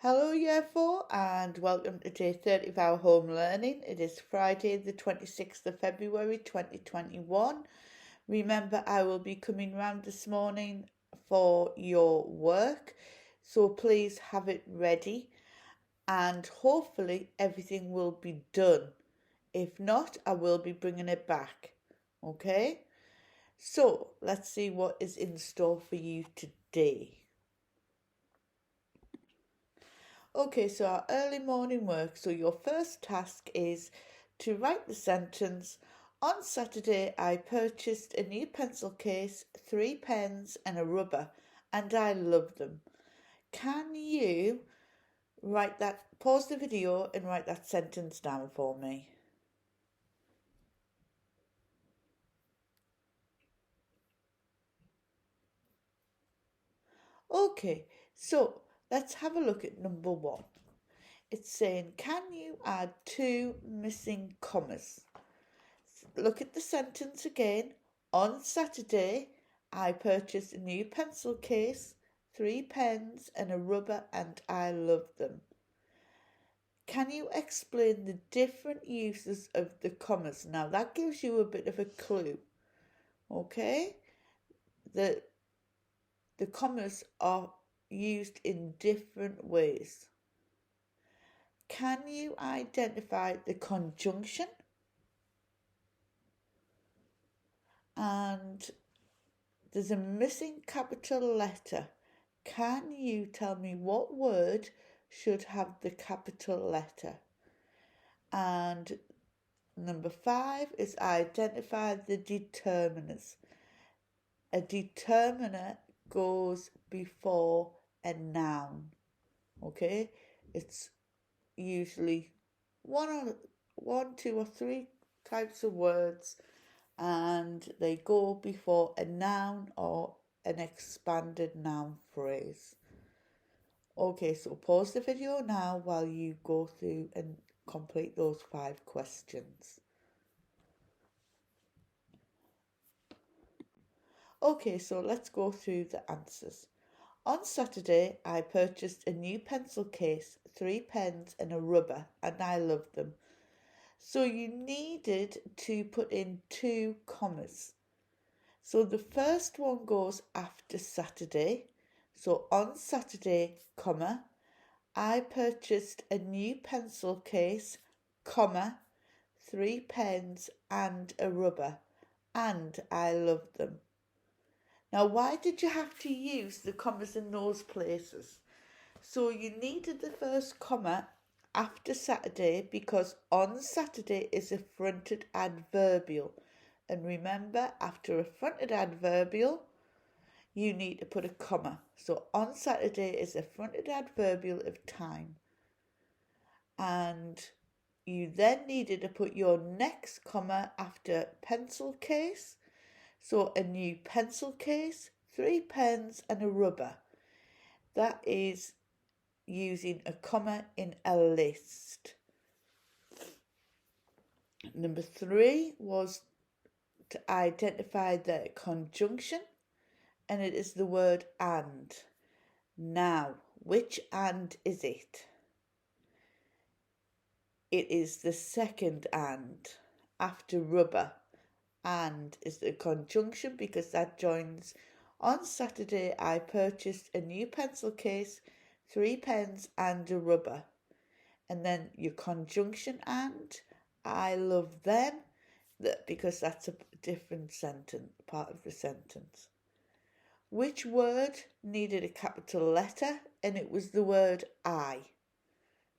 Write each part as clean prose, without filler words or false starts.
Hello, Year 4, and welcome to day 30 of our home learning. It is Friday, the 26th of February 2021. Remember, I will be coming round this morning for your work, so please have it ready and hopefully everything will be done. If not, I will be bringing it back. Okay? So, let's see what is in store for you today. Okay, so our early morning work. So your first task is to write the sentence. On Saturday, I purchased a new pencil case, 3 pens, and a rubber, and I love them. Can you pause the video and write that sentence down for me? Okay, so let's have a look at number 1. It's saying, can you add 2 missing commas? Look at the sentence again. On Saturday, I purchased a new pencil case, 3 pens, and a rubber, and I love them. Can you explain the different uses of the commas? Now, that gives you a bit of a clue. Okay? The commas are used in different ways. Can you identify the conjunction? And there's a missing capital letter. Can you tell me what word should have the capital letter? And number 5 is identify the determiners. A determiner goes before a noun. Okay, it's usually one, two, or three types of words, and they go before a noun or an expanded noun phrase. Okay, so pause the video now while you go through and complete those 5 questions. Okay, so let's go through the answers. On Saturday, I purchased a new pencil case, 3 pens, and a rubber, and I loved them. So you needed to put in 2 commas. So the first one goes after Saturday. So on Saturday, comma, I purchased a new pencil case, comma, 3 pens and a rubber, and I loved them. Now, why did you have to use the commas in those places? So you needed the first comma after Saturday because on Saturday is a fronted adverbial. And remember, after a fronted adverbial, you need to put a comma. So on Saturday is a fronted adverbial of time. And you then needed to put your next comma after pencil case. So a new pencil case, 3 pens and a rubber. That is using a comma in a list. Number 3 was to identify the conjunction, and it is the word and. Now, which and is it? It is the second and after rubber. And is the conjunction because that joins. On Saturday, I purchased a new pencil case, 3 pens and a rubber. And then your conjunction and, I love them, because that's a different sentence, part of the sentence. Which word needed a capital letter? And it was the word I,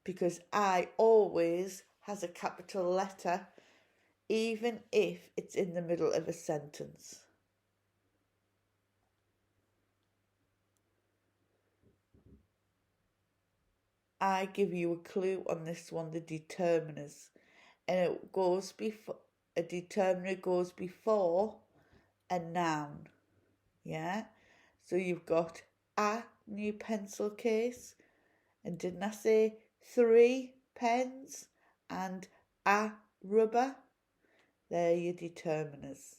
because I always has a capital letter even if it's in the middle of a sentence. I give you a clue on this one, the determiners, and it goes before, a determiner goes before a noun. Yeah, so you've got a new pencil case, and didn't I say 3 pens and a rubber? They're your determiners.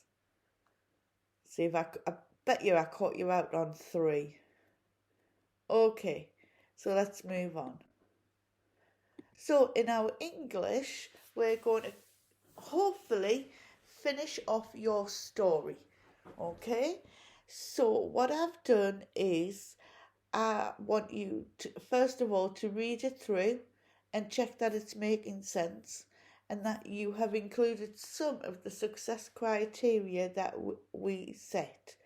See if I bet you I caught you out on 3. Okay, So let's move on. So in our English, we're going to hopefully finish off your story. Okay? So what I've done is I want you to, first of all, to read it through and check that it's making sense and that you have included some of the success criteria that we set.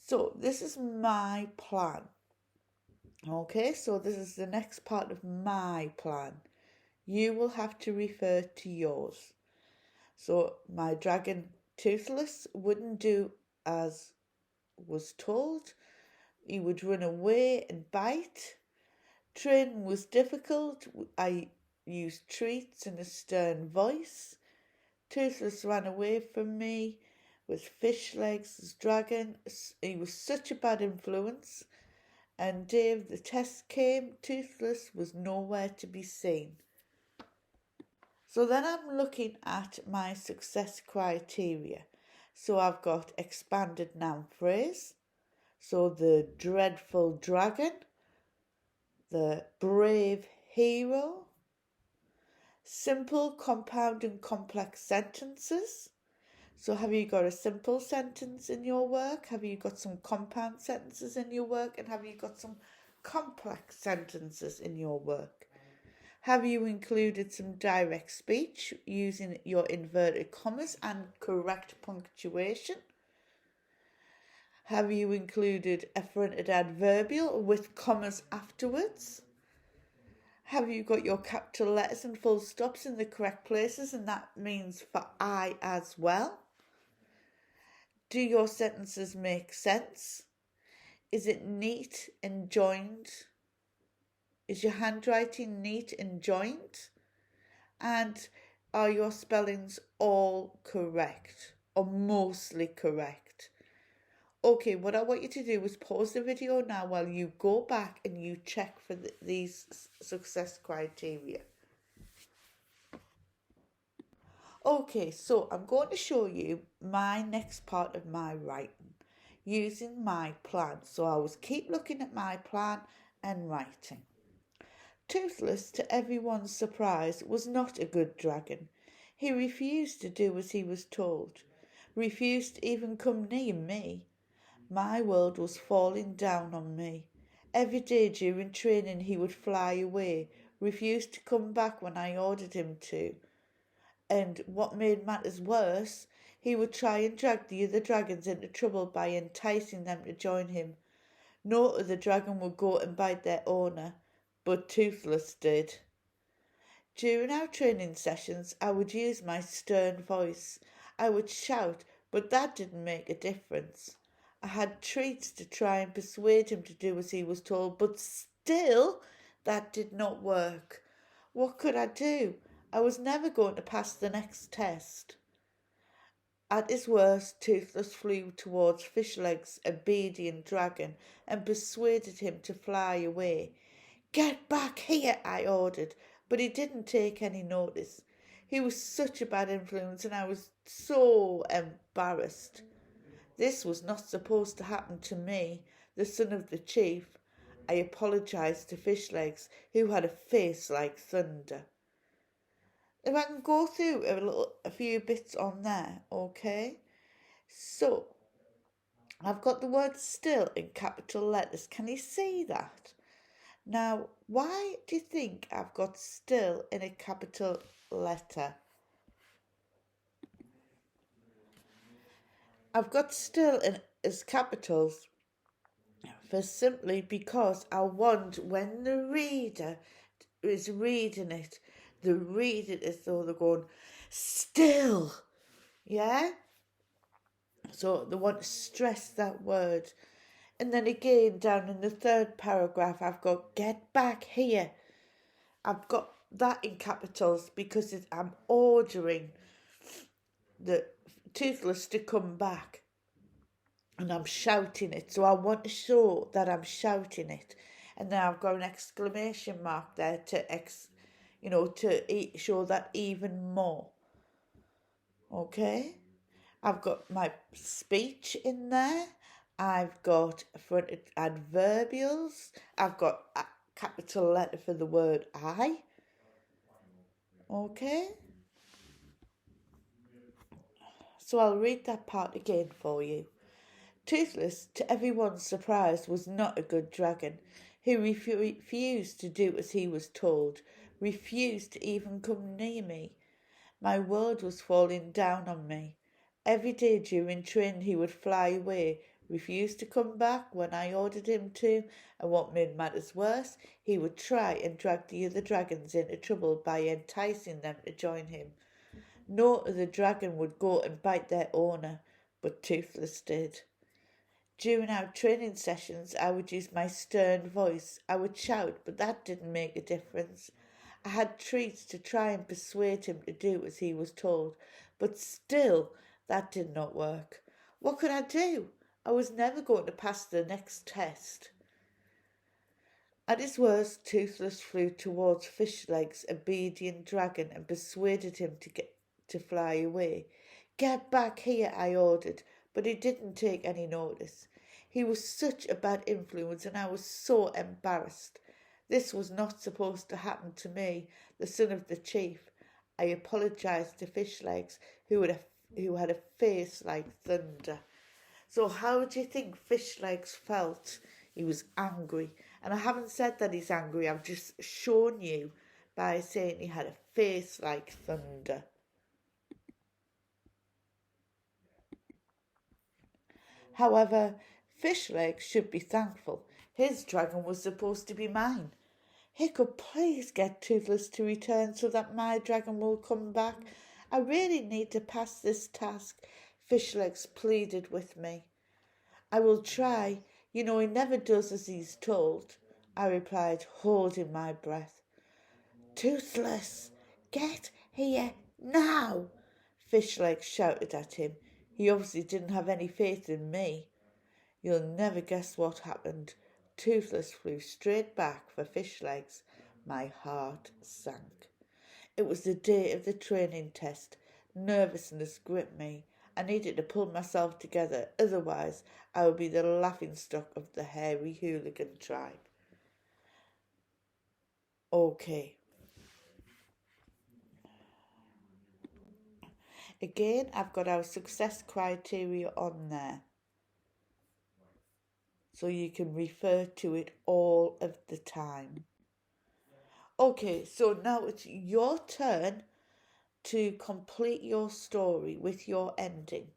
So this is my plan. Okay, so this is the next part of my plan. You will have to refer to yours. So my dragon Toothless wouldn't do as was told. He would run away and bite. Training was difficult. I used treats and a stern voice. Toothless ran away from me with fish legs as dragon. He was such a bad influence. And Dave, the test came. Toothless was nowhere to be seen. So then I'm looking at my success criteria. So I've got expanded noun phrase. So the dreadful dragon, the brave hero, simple, compound and complex sentences. So have you got a simple sentence in your work? Have you got some compound sentences in your work? And have you got some complex sentences in your work? Have you included some direct speech using your inverted commas and correct punctuation? Have you included a fronted adverbial with commas afterwards? Have you got your capital letters and full stops in the correct places, and that means for I as well? Do your sentences make sense? Is it neat and joined? Is your handwriting neat and joined? And are your spellings all correct or mostly correct? Okay, what I want you to do is pause the video now while you go back and you check for these success criteria. Okay, so I'm going to show you my next part of my writing using my plan. So I was keep looking at my plan and writing. Toothless, to everyone's surprise, was not a good dragon. He refused to do as he was told, refused to even come near me. My world was falling down on me. Every day during training he would fly away, refused to come back when I ordered him to. And what made matters worse, he would try and drag the other dragons into trouble by enticing them to join him. No other dragon would go and bite their owner, but Toothless did. During our training sessions, I would use my stern voice. I would shout, but that didn't make a difference. I had treats to try and persuade him to do as he was told, but still that did not work. What could I do? I was never going to pass the next test. At his worst, Toothless flew towards Fishlegs, a obedient dragon, and persuaded him to fly away. "Get back here," I ordered, but he didn't take any notice. He was such a bad influence and I was so embarrassed. This was not supposed to happen to me, the son of the chief. I apologised to Fishlegs, who had a face like thunder. If I can go through a few bits on there, okay? So, I've got the word still in capital letters. Can you see that? Now, why do you think I've got still in a capital letter? I've got still in as capitals for simply because I want when the reader is reading it, they read it as though they're going, still, yeah? So they want to stress that word. And then again, down in the third paragraph, I've got get back here. I've got that in capitals because I'm ordering the Toothless to come back. And I'm shouting it. So I want to show that I'm shouting it. And then I've got an exclamation mark there to show that even more. Okay? I've got my speech in there. I've got fronted adverbials. I've got a capital letter for the word I. Okay? So I'll read that part again for you. Toothless, to everyone's surprise, was not a good dragon. He refused to do as he was told, refused to even come near me. My world was falling down on me. Every day during training he would fly away, refuse to come back when I ordered him to, and what made matters worse, he would try and drag the other dragons into trouble by enticing them to join him. No other dragon would go and bite their owner, but Toothless did. During our training sessions, I would use my stern voice. I would shout, but that didn't make a difference. I had treats to try and persuade him to do as he was told, but still that did not work. What could I do? I was never going to pass the next test. At his worst, Toothless flew towards Fishleg's obedient dragon and persuaded him to fly away. Get back here, I ordered, but he didn't take any notice. He was such a bad influence, and I was so embarrassed. This was not supposed to happen to me, the son of the chief. I apologised to Fishlegs, who had a face like thunder. So how do you think Fishlegs felt? He was angry. And I haven't said that he's angry, I've just shown you by saying he had a face like thunder. However, Fishlegs should be thankful. His dragon was supposed to be mine. Hiccup, please get Toothless to return so that my dragon will come back. I really need to pass this task, Fishlegs pleaded with me. I will try. You know he never does as he's told, I replied, holding my breath. Toothless, get here now, Fishlegs shouted at him. He obviously didn't have any faith in me. You'll never guess what happened. Toothless flew straight back for Fishlegs. My heart sank. It was the day of the training test. Nervousness gripped me. I needed to pull myself together, otherwise I would be the laughingstock of the hairy hooligan tribe. Okay. Again, I've got our success criteria on there, so you can refer to it all of the time. Okay, so now it's your turn to complete your story with your ending.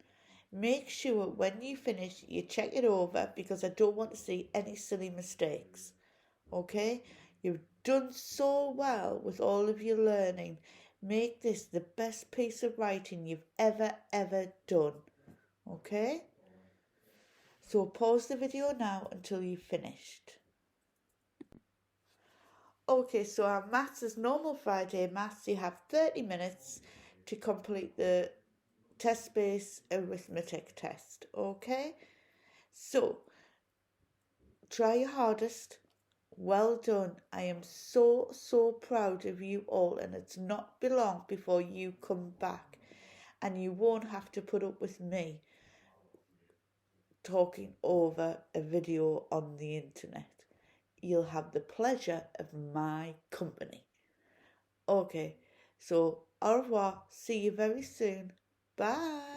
Make sure when you finish you check it over because I don't want to see any silly mistakes. Okay? You've done so well with all of your learning. Make this the best piece of writing you've ever done. Okay? So pause the video now until you've finished. Okay, so our maths is normal Friday maths. You have 30 minutes to complete the test-based arithmetic test. Okay? So, try your hardest. Well done. I am so proud of you all, and it's not been long before you come back and you won't have to put up with me talking over a video on the internet. You'll have the pleasure of my company. Okay, so au revoir. See you very soon. Bye.